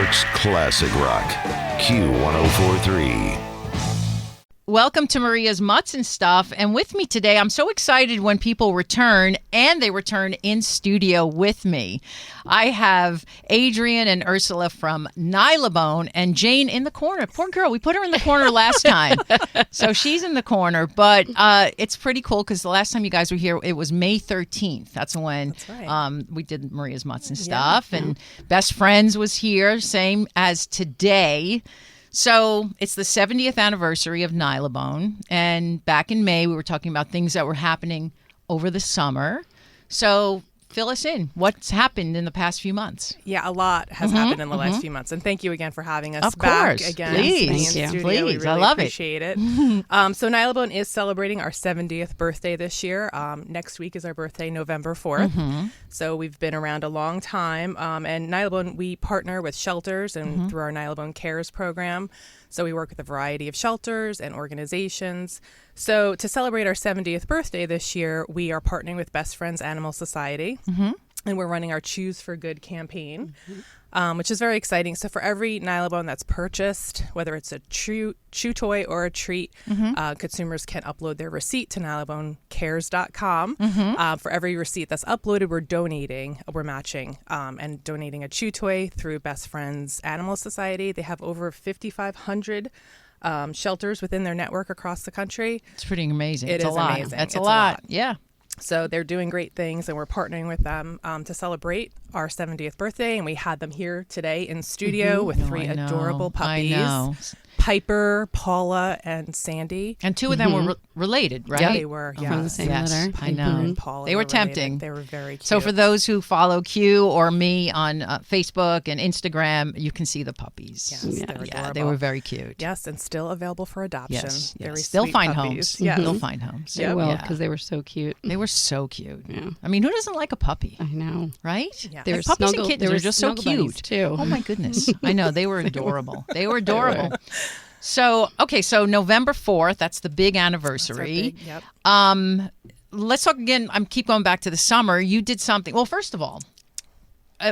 York's classic rock, Q1043. Welcome to Maria's Mutts and Stuff. And with me today, I'm so excited when people return, and they return in studio with me. I have Adrian and Ursula from Nylabone and Jane in the corner. Poor girl, we put her in the corner last time. So she's in the corner. But it's pretty cool because the last time you guys were here, it was May 13th. That's when we did Maria's Mutts and Stuff. Yeah. And Best Friends was here, same as today. So it's the 70th anniversary of Nylabone, and back in May, we were talking about things that were happening over the summer. So fill us in. What's happened in the past few months? Yeah, a lot has happened in the last few months, and thank you again for having us of back course. again. Please, Thank you. Please, we really I love appreciate it. So Nylabone is celebrating our 70th birthday this year. Next week is our birthday, November 4th. So we've been around a long time, and Nylabone, we partner with shelters and through our Nylabone Cares program. So we work with a variety of shelters and organizations. So to celebrate our 70th birthday this year, we are partnering with Best Friends Animal Society. And we're running our Choose for Good campaign, which is very exciting. So for every Nylabone that's purchased, whether it's a chew toy or a treat, consumers can upload their receipt to nylabonecares.com. For every receipt that's uploaded, we're matching and donating a chew toy through Best Friends Animal Society. They have over 5,500 shelters within their network across the country. It's pretty amazing. It's a lot. amazing. That's it's a lot. Yeah. So they're doing great things, and we're partnering with them to celebrate our 70th birthday. And we had them here today in studio with three adorable puppies. I know. Piper, Paula, and Sandy. And two of them were related, right? Yeah, they were. Yeah. From the same litter. I know. And Paula They were tempting. They were very cute. So for those who follow Q or me on Facebook and Instagram, you can see the puppies. Yes, they're adorable. They were very cute. Yes, and still available for adoption. Yes. Very They'll sweet find puppies. homes. Yes. They'll find homes. They will, because they were so cute. They were so cute. Yeah. I mean, who doesn't like a puppy? I know. Right? Yeah. They were Like puppies snuggle, and kittens they are were just so snuggle buddies, cute. too. Oh my goodness. I know. They were adorable. They were adorable. So, okay, so November 4th, that's the big anniversary. That's our big, yep. Let's talk again. Keep going back to the summer. You did something. Well, first of all,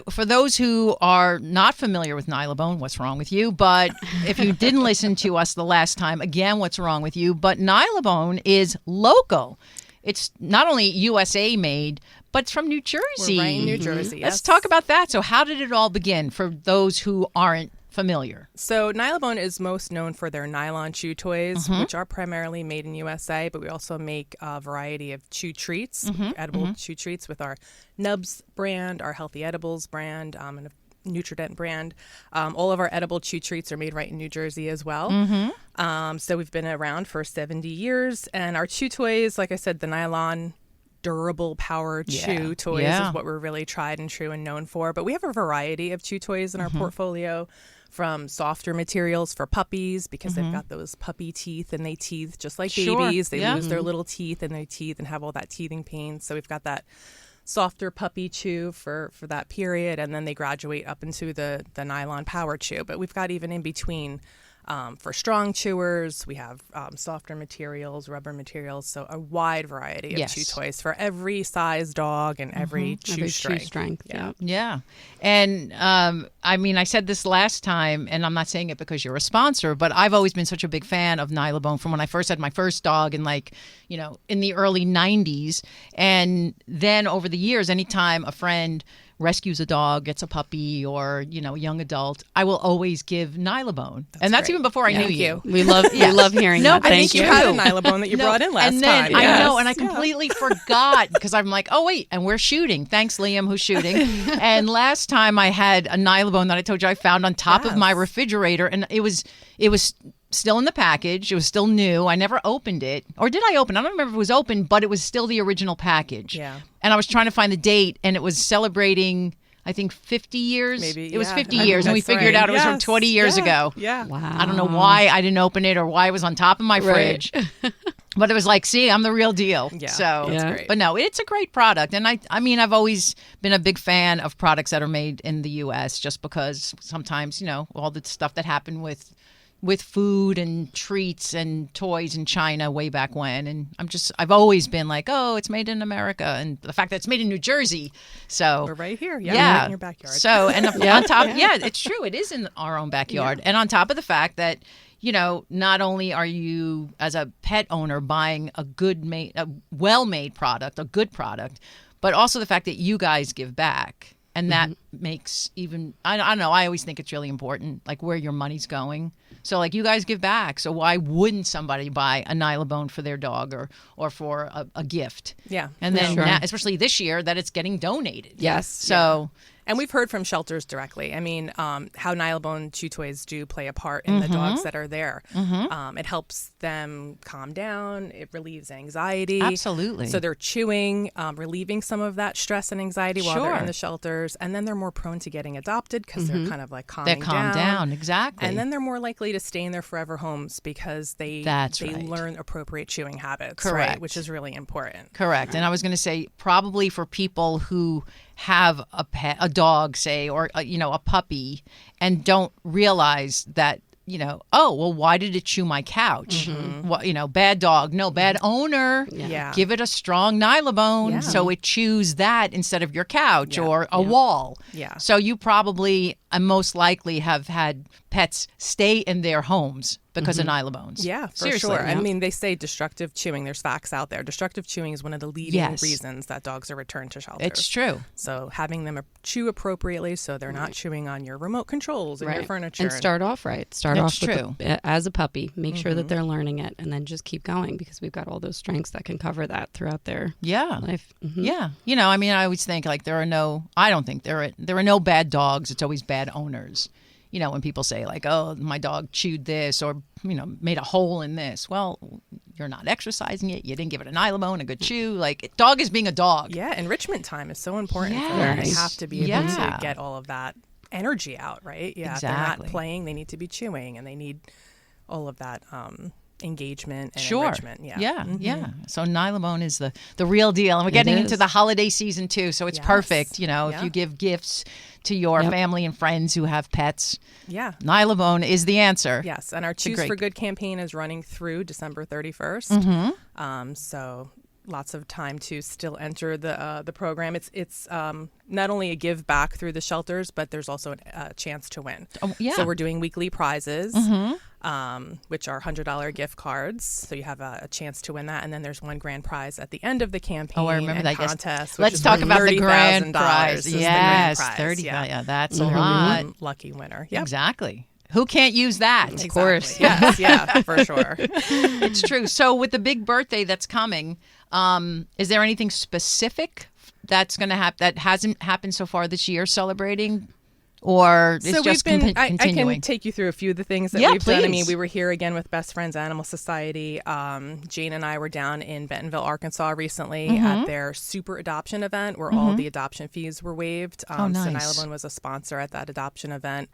for those who are not familiar with Nylabone, what's wrong with you? But if you didn't listen to us the last time, again, what's wrong with you? But Nylabone is local. It's not only USA made, but it's from New Jersey. We're right in New Jersey, yes. Let's talk about that. So how did it all begin for those who aren't familiar? So Nylabone is most known for their nylon chew toys, which are primarily made in USA, but we also make a variety of chew treats, edible chew treats with our Nubs brand, our Healthy Edibles brand, and a Nutrident brand. All of our edible chew treats are made right in New Jersey as well. So we've been around for 70 years, and our chew toys, like I said, the nylon durable power chew toys is what we're really tried and true and known for. But we have a variety of chew toys in our portfolio, from softer materials for puppies, because they've got those puppy teeth and they teeth just like babies. They lose their little teeth and their teeth and have all that teething pain. So we've got that softer puppy chew for that period, and then they graduate up into the nylon power chew. But we've got even in between for strong chewers. We have softer materials, rubber materials, so a wide variety of chew toys for every size dog and every chew strength. Yeah. And I mean, I said this last time, and I'm not saying it because you're a sponsor, but I've always been such a big fan of Nylabone from when I first had my first dog in in the early 90s. And then over the years, anytime a friend rescues a dog, gets a puppy, or young adult, I will always give Nylabone, and that's great. even before I knew you. We love hearing that. I Thank think you had a Nylabone that you brought in last and then, time. I know, and I completely forgot because I'm like, oh wait, and we're shooting. Thanks, Liam, who's shooting. And last time I had a Nylabone that I told you I found on top of my refrigerator, and it was still in the package. It was still new. I never opened it. Or did I open it? I don't remember if it was open, but it was still the original package. Yeah. And I was trying to find the date, and it was celebrating, I think, 50 years. Maybe, it was 50 I years, and we that's figured right. out it was from 20 years ago. Yeah. Wow. I don't know why I didn't open it or why it was on top of my fridge. But it was like, see, I'm the real deal. Yeah, so, that's great. But no, it's a great product. And I mean, I've always been a big fan of products that are made in the U.S. just because sometimes, all the stuff that happened with with food and treats and toys in China way back when. And I've always been like, oh, it's made in America. And the fact that it's made in New Jersey. So we're right here. Yeah. Right in your backyard. So, and on top, it's true. It is in our own backyard. Yeah. And on top of the fact that, not only are you as a pet owner buying a well-made product, a good product, but also the fact that you guys give back. And that makes even, I don't know, I always think it's really important, like where your money's going. So like you guys give back. So why wouldn't somebody buy a Nylabone for their dog or for a gift? Yeah. And then now, especially this year that it's getting donated. Yes. So. Yeah. And we've heard from shelters directly. I mean, how Nylabone chew toys do play a part in the dogs that are there. It helps them calm down. It relieves anxiety. Absolutely. So they're chewing, relieving some of that stress and anxiety while they're in the shelters. And then they're more prone to getting adopted because they're kind of like calming down. They're calmed down, exactly. And then they're more likely to stay in their forever homes because they learn appropriate chewing habits, right? Which is really important. Correct. And I was going to say probably for people who have a dog, say, or a puppy, and don't realize that oh, well, why did it chew my couch? Bad dog, no, bad owner. Yeah. Give it a strong Nylabone so it chews that instead of your couch or a wall. Yeah. So you probably most likely have had pets stay in their homes because of Nylabones. Yeah, for Seriously, sure. I mean, they say destructive chewing. There's facts out there. Destructive chewing is one of the leading reasons that dogs are returned to shelters. It's true. So having them chew appropriately so they're not chewing on your remote controls and your furniture. And start off right. Start off with as a puppy. Make sure that they're learning it and then just keep going because we've got all those strengths that can cover that throughout their life. Yeah. I mean, I always think like I don't think there are no bad dogs. It's always bad owners. When people say like, oh, my dog chewed this or, made a hole in this. Well, you're not exercising it. You didn't give it a Nylabone, a good chew. Like, dog is being a dog. Yeah, enrichment time is so important for them. They have to be able to get all of that energy out, right? Yeah, exactly. If they're not playing, they need to be chewing and they need all of that engagement and enrichment. Yeah. So Nylabone is the real deal. And we're getting into the holiday season too. So it's perfect, if you give gifts to your family and friends who have pets. Yeah. Nylabone is the answer. Yes. And our Choose for Good campaign is running through December 31st. So lots of time to still enter the program. It's not only a give back through the shelters, but there's also a chance to win. So we're doing weekly prizes, which are $100 gift cards. So you have a chance to win that, and then there's one grand prize at the end of the campaign. Oh, I remember that contest. Let's talk about the grand prize. Yes, $30,000. Yeah, that's a lot. Lucky winner. Yep. Exactly. Who can't use that? Of course. Yes, for sure. It's true. So with the big birthday that's coming, is there anything specific that's going to happen that hasn't happened so far this year celebrating? Or it's so just continuing? I can take you through a few of the things that we've done. I mean, we were here again with Best Friends Animal Society. Jane and I were down in Bentonville, Arkansas recently at their super adoption event where all the adoption fees were waived. Nice. So Nylabone was a sponsor at that adoption event.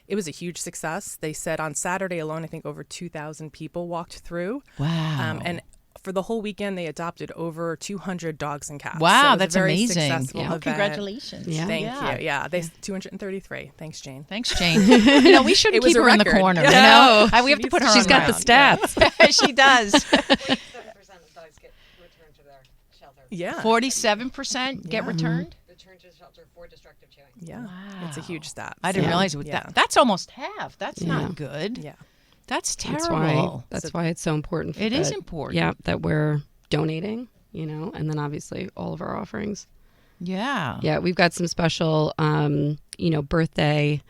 It was a huge success. They said on Saturday alone, I think over 2,000 people walked through. Wow. And for the whole weekend, they adopted over 200 dogs and cats. Wow, so that's a very amazing. Successful event. Congratulations. Yeah. Thank you. Yeah, 233. Thanks, Jane. Thanks, Jane. We shouldn't keep her in the corner. Yeah. We have to put her on She's got the stats. She does. 47% of dogs get returned to their shelter. Yeah. 47% get returned? Returned to the shelter for destructive chewing. Yeah. Wow. It's a huge stat. I didn't realize that's almost half. That's not good. Yeah. That's terrible. That's why it's so important. It is important. Yeah, that we're donating, and then obviously all of our offerings. Yeah. Yeah, we've got some special, birthday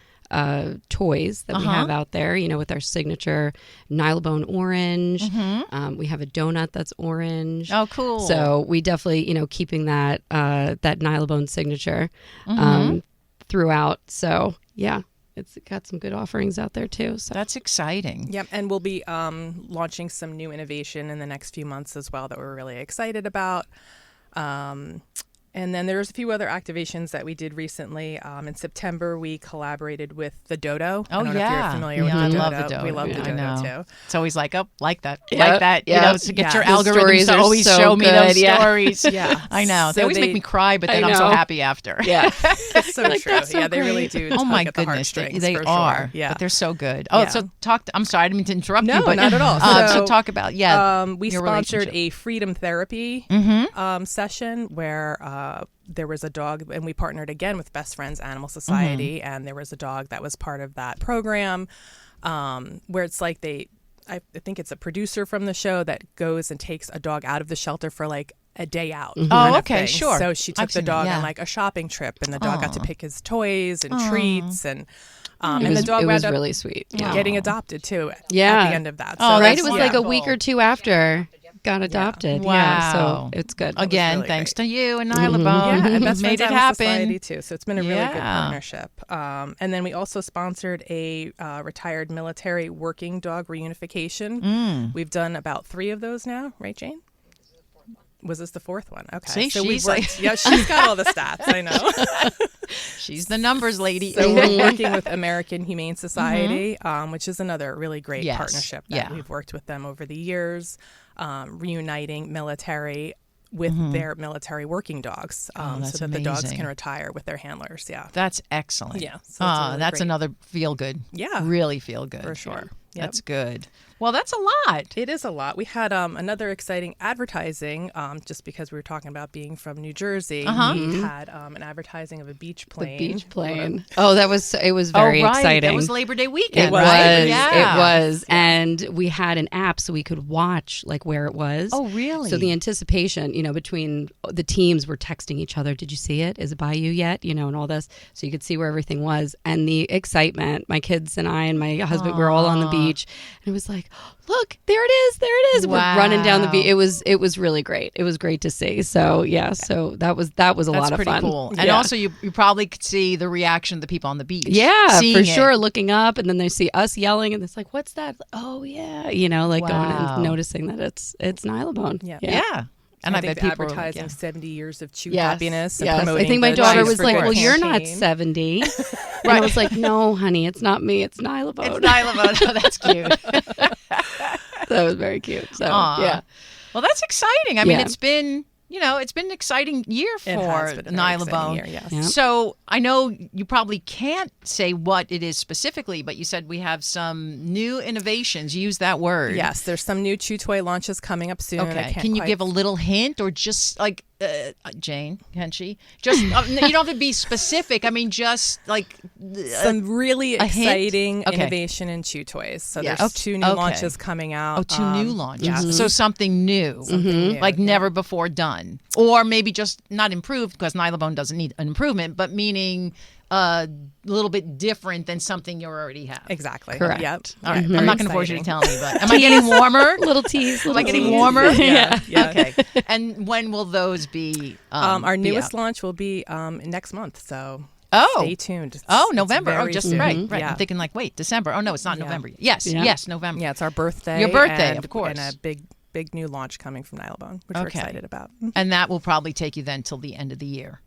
toys that we have out there, with our signature Nylabone orange. We have a donut that's orange. Oh, cool. So we definitely, keeping that Nylabone signature throughout. So, yeah. It's got some good offerings out there too. So that's exciting. Yep, and we'll be launching some new innovation in the next few months as well that we're really excited about. And then there's a few other activations that we did recently. In September, we collaborated with the Dodo. Oh, I don't know if you're familiar with I the love Dodo. the Dodo. We love the I Dodo know. too. It's always like, oh, like that, Yep, like that. You yep. know, to get your The algorithms stories to are always so show me good, those yeah. stories. Yeah. I know. They So always make me cry, but then I I'm so know. happy after. Yeah. It's so Like, true. that's so Yeah, they really great. do. Oh my tug at the goodness, they heartstrings, for are. Sure. Yeah. But they're so good. Oh, Yeah. so I'm sorry, I didn't mean to interrupt No, you, but not at all. so So, talk about we your sponsored relationship. a freedom therapy Mm-hmm. session where there was a dog, and we partnered again with Best Friends Animal Society, Mm-hmm. and there was a dog that was part of that program, where it's like I think it's a producer from the show that goes and takes a dog out of the shelter for like a day out. Oh, kind of okay, thing. sure. So she took I've the seen it, dog yeah. on like a shopping trip, and the dog got to Aw. pick his toys and treats, and It the dog was wound up really sweet. Yeah. getting adopted too. Yeah. At the end of that. Oh, So Right? that's It was yeah. like a week or two after got adopted. Yeah. Wow. So it's good. Again, really thanks great. to you and Yeah, Nylabone. and Best made Friends it Animal happen. Society too. So it's been a really good Yeah. partnership. And then we also sponsored a retired military working dog reunification. We've done about 3 of those now, right, Jane? Was this the 4th one? Okay. See, so she's we've worked, yeah, she's got all the stats. I know. She's the numbers lady. So we're working with American Humane Society, which is another really great Yes. partnership that Yeah. we've worked with them over the years, reuniting military with their military working dogs, that's so that the dogs amazing. can retire with their handlers. Yeah, That's excellent. Yeah, so it's a really that's great- another feel good. Yeah. Really feel good. for sure. Yep. That's good. Well, that's a lot. It is a lot. We had another exciting advertising, just because we were talking about being from New Jersey. We had an advertising of a beach The plane. beach plane. Oh, it was very oh, right. exciting. That was Labor Day weekend, It right? was. Yeah. It was. And we had an app so we could watch like where it was. Oh, really? So the anticipation, between the teams were texting each other. Did you see it? Is it by you yet? And all this. So you could see where everything was. And the excitement, my kids and I and my husband were all on the beach. And it was like, look, there it is. There it is. Wow. We're running down the beach. It was really great. It was great to see. So yeah, so that was a That's lot of pretty fun. cool. And Yeah. also, you probably could see the reaction of the people on the beach. Yeah, seeing for it. sure. Looking up, and then they see us yelling, and it's like, "What's that?" Oh yeah, like going Wow. and noticing that it's Nylabone. Yeah. Yeah. And I, think bet the people were like, advertising yeah. 70 years of chew Yes, happiness and yes. promoting I think my the daughter Chews was for like, Good "Well, you're not campaign. 70." And I was like, "No, honey, it's not me. It's Nylabone." It's Nylabone. Oh, that's cute. That was very cute. So Aw. yeah, Well, that's exciting. I mean, Yeah. it's been an exciting year for It has been a very exciting Nylabone. year, yes. Yeah. So I know you probably can't say what it is specifically, but you said we have some new innovations. You used that word. Yes, there's some new chew toy launches coming up soon. I Okay. can't Can you quite- give a little hint, or just like Jane? Can she? Just you don't have to be specific. I mean, just like some really a hint? exciting Okay. innovation in chew toys. So Yes. there's 2 new Okay. launches coming out. 2 new launches. yeah. So something new. new, Like yeah. never before done, or maybe just not improved, because Nylabone doesn't need an improvement, but meaning a little bit different than something you already have. Exactly. Correct. Yep. All right, Very I'm not going to force you to exciting. tell me, but am I getting warmer? little tease. Am I getting tease. warmer? Yeah. yeah. Okay. And when will those be? Our be newest out? launch will be next month. So Oh. stay tuned. Oh, November. Oh, very just soon. right. Right. Yeah. I'm thinking like, wait, December. Oh no, it's not Yeah. November. Yes. Yeah. Yes, November. Yeah, it's our birthday. Your birthday, and, of course. And a big new launch coming from Nylabone, which we're Okay. excited about. And that will probably take you then till the end of the year.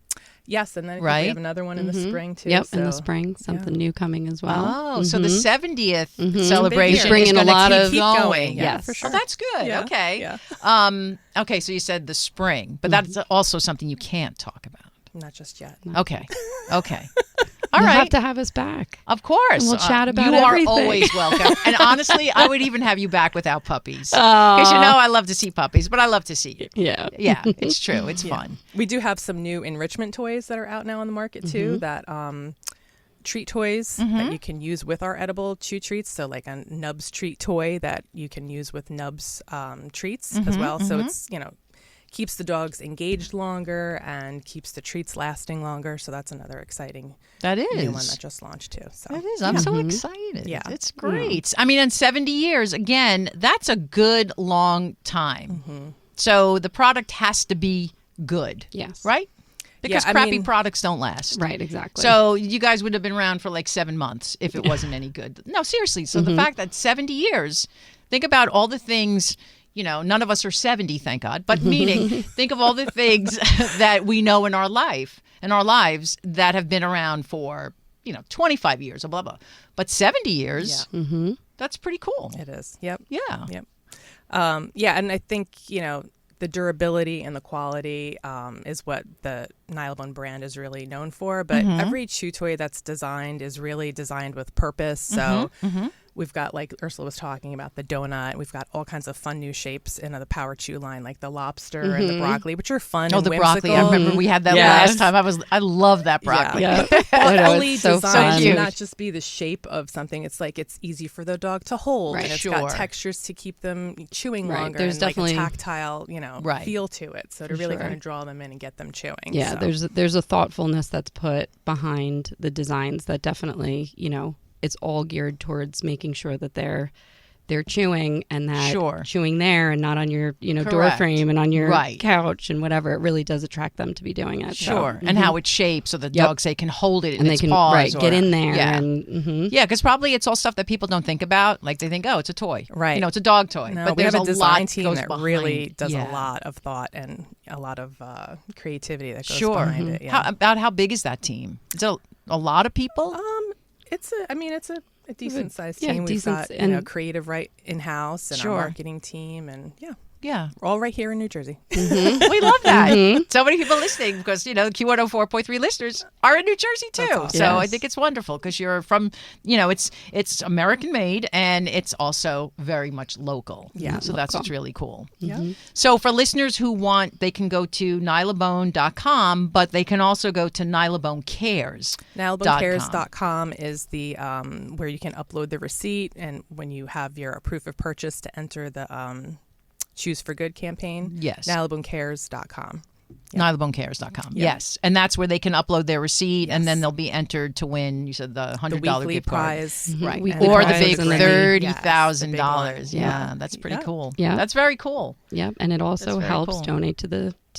Yes, and then I think Right? we have another one in the spring too. Yep, in the so- spring, something new coming as well. Oh, so the 70th Big celebration year. Bring is in a going to lot keep of- Keep going. going. Yeah, Yes. for sure. Oh, that's good. Yeah. Okay. Yeah. Okay, so you said the spring, but that's also something you can't talk about. Not just yet. Okay. Okay. All You'll right. have to have us back. Of course. And we'll chat about You everything. are always welcome. And honestly, I would even have you back without puppies. Because I love to see puppies, but I love to see you. Yeah. Yeah, it's true. It's fun. We do have some new enrichment toys that are out now on the market too. That treat toys that you can use with our edible chew treats. So like a Nubs treat toy that you can use with Nubs treats as well. So it's keeps the dogs engaged longer and keeps the treats lasting longer. So that's another exciting That is. new one that just launched too. So That is. I'm so excited. Yeah. It's great. I mean, in 70 years, again, that's a good long time. So the product has to be good. Yes. Right? Because Yeah, I crappy mean- products don't last. Right, exactly. So you guys would have been around for like 7 months if it wasn't any good. No, seriously. So the fact that 70 years, think about all the things none of us are 70, thank God, but meaning think of all the things that we know in our lives that have been around for, 25 years or blah, blah. But 70 years, that's pretty cool. It is. Yep. Yeah. Yep. And I think, the durability and the quality is what the Nylabone brand is really known for. But every chew toy that's designed is really designed with purpose. So we've got, like Ursula was talking about, the donut. We've got all kinds of fun new shapes in the Power Chew line, like the lobster and the broccoli, which are fun and the whimsical. broccoli. I remember we had that last time. I love that broccoli. Yeah. I know, Fully it's so designed cute. to not just be the shape of something. It's like it's easy for the dog to hold, and it's got textures to keep them chewing longer. There's and definitely like a tactile, feel to it. So to really kind of draw them in and get them chewing. Yeah, so. there's a thoughtfulness that's put behind the designs that definitely, it's all geared towards making sure that they're chewing and that chewing there and not on your, door frame and on your couch and whatever. It really does attract them to be doing it. Sure. And how it's shaped so the dogs, they can hold it in and its they can paws. get in there. Yeah. And, Yeah, because probably it's all stuff that people don't think about. Like they think, oh, it's a toy. Right. It's a dog toy. No, but we there's have a design lot team goes that behind. really does a lot of thought and a lot of creativity that goes Sure. behind it. Yeah. How big is that team? Is it a lot of people? It's a decent sized yeah, team. We've decent- got and- creative right in house and our marketing team, and Yeah. we're all right here in New Jersey. We love that. So many people listening because, Q104.3 listeners are in New Jersey too. awesome. So I Yes. think it's wonderful because you're from, it's American made and it's also very much local. Yeah. So that's what's really cool. Yeah. So for listeners who want, they can go to nylabone.com, but they can also go to Nylabone Cares. NylaboneCares.com is the where you can upload the receipt, and when you have your proof of purchase to enter the Choose for Good campaign. Yes. NylaboneCares.com. Nylabonecares.com. Yeah. Yes. And that's where they can upload their receipt and then they'll be entered to win, you said the $100 The weekly gift card. prize. Right. Weekly Or the prize big and then $30,000. one. Yeah, that's pretty cool. Yeah. That's very cool. Yeah, and it also That's very helps cool. donate to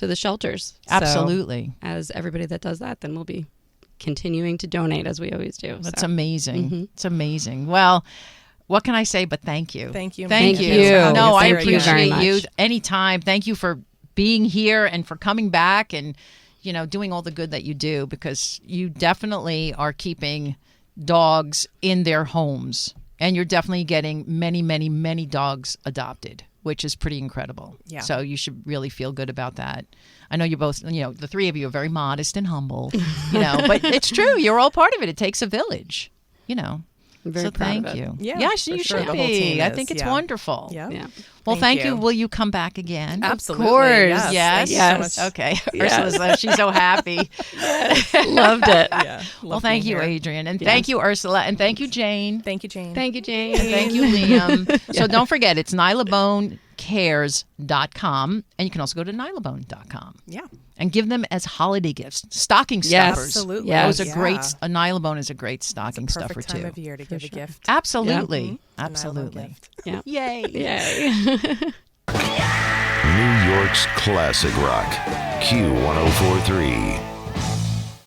the shelters. Absolutely. So as everybody that does that, then we'll be continuing to donate as we always do. That's so. amazing. It's amazing. Well, what can I say but thank you? Thank you. Thank Thank you. you. No, I Thank you very appreciate you much. anytime. Thank you for being here and for coming back and, doing all the good that you do because you definitely are keeping dogs in their homes and you're definitely getting many, many, many dogs adopted, which is pretty incredible. Yeah. So you should really feel good about that. I know you both, the three of you are very modest and humble, but it's true. You're all part of it. It takes a village, I'm very so proud thank of it. you. Yeah, Yes, for you sure. should The whole team be. I is, think it's yeah. wonderful. Yeah. Yeah. Well, thank you. you. Will you come back again? Absolutely. Of course. Yes. Yes. Thank you so much. Okay. Yes. Ursula's she's so happy. Loved it. Yeah. Well, Love thank being you, here. Adrian. And thank you, Ursula. And thank you, Jane. Thank you, Jane. Thank you, Jane. And thank you, Liam. So don't forget, it's nylabonecares.com. And you can also go to nylabone.com. Yeah. And give them as holiday gifts, stocking Yes. stuffers. Absolutely. Yes. Those are great. A Nylabone is a great stocking stuffer Perfect too. time of year to give a gift. Absolutely. A Nylabone Absolutely. gift. Yeah. Yay. Yay. New York's classic rock, Q1043.